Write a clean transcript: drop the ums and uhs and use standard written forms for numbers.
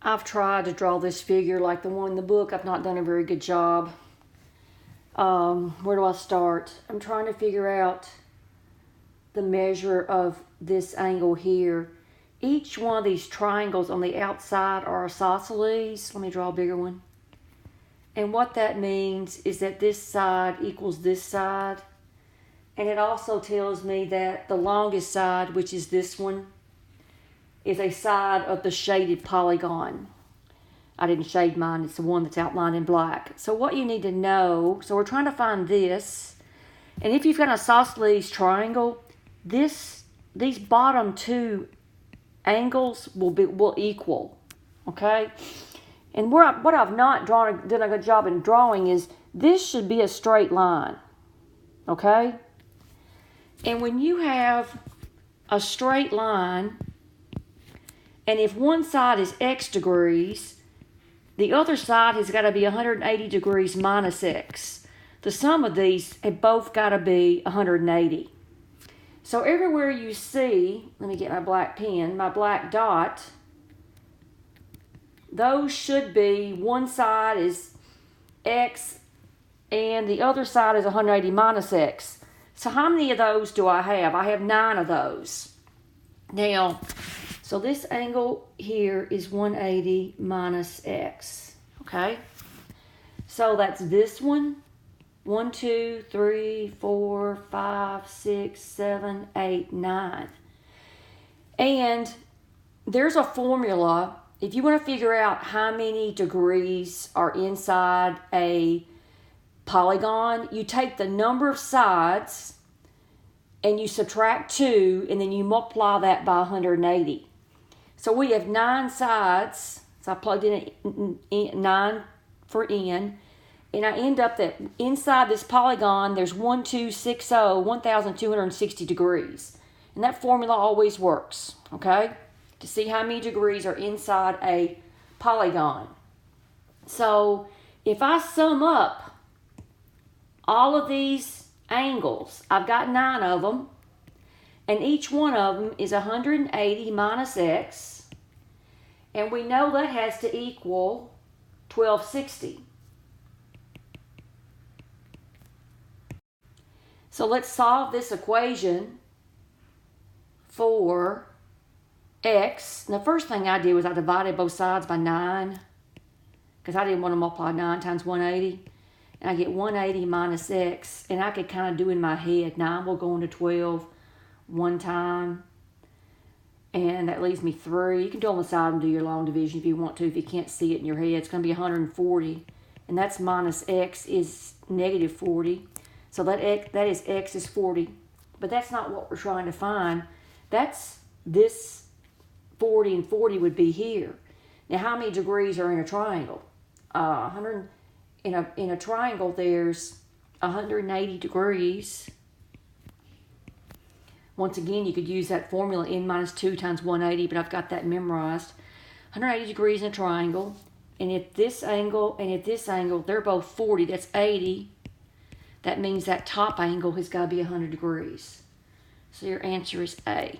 I've tried to draw this figure like the one in the book. I've not done a very good job. Where do I start? I'm trying to figure out the measure of this angle here. Each one of these triangles on the outside are isosceles. Let me draw a bigger one. And what that means is that this side equals this side. And it also tells me that the longest side, which is this one, is a side of the shaded polygon. I didn't shade mine, it's the one that's outlined in black. So what you need to know, so we're trying to find this, and if you've got an isosceles triangle, these bottom two angles will equal, okay? And what I've not done a good job in drawing is this should be a straight line, okay? And when you have a straight line, and if one side is x degrees, the other side has got to be 180 degrees minus x. The sum of these have both got to be 180. So everywhere you see, let me get my black pen, my black dot, those should be, one side is x and the other side is 180 minus x. So how many of those do I have? I have 9 of those. Now, so this angle here is 180 minus x, okay? So that's this one, 1, 2, 3, 4, 5, 6, 7, 8, 9. And there's a formula. If you want to figure out how many degrees are inside a polygon, you take the number of sides and you subtract 2, and then you multiply that by 180. So we have 9 sides, so I plugged in 9 for n, and I end up that inside this polygon there's 1,260 degrees. And that formula always works, okay? To see how many degrees are inside a polygon. So if I sum up all of these angles, I've got 9 of them, and each one of them is 180 minus x, and we know that has to equal 1260. So let's solve this equation for x. And the first thing I did was I divided both sides by 9, because I didn't want to multiply 9 times 180. And I get 180 minus x, and I could kind of do in my head, 9 will go into 12 one time, and that leaves me 3. You can do on the side and do your long division if you want to, if you can't see it in your head. It's going to be 140, and that's minus x is negative 40. So that is x is 40, but that's not what we're trying to find. That's this 40 and 40 would be here. Now, how many degrees are in a triangle? In a triangle, there's 180 degrees. Once again, you could use that formula, n minus 2 times 180, but I've got that memorized. 180 degrees in a triangle, and if this angle and if this angle, they're both 40, that's 80. That means that top angle has got to be 100 degrees. So your answer is A.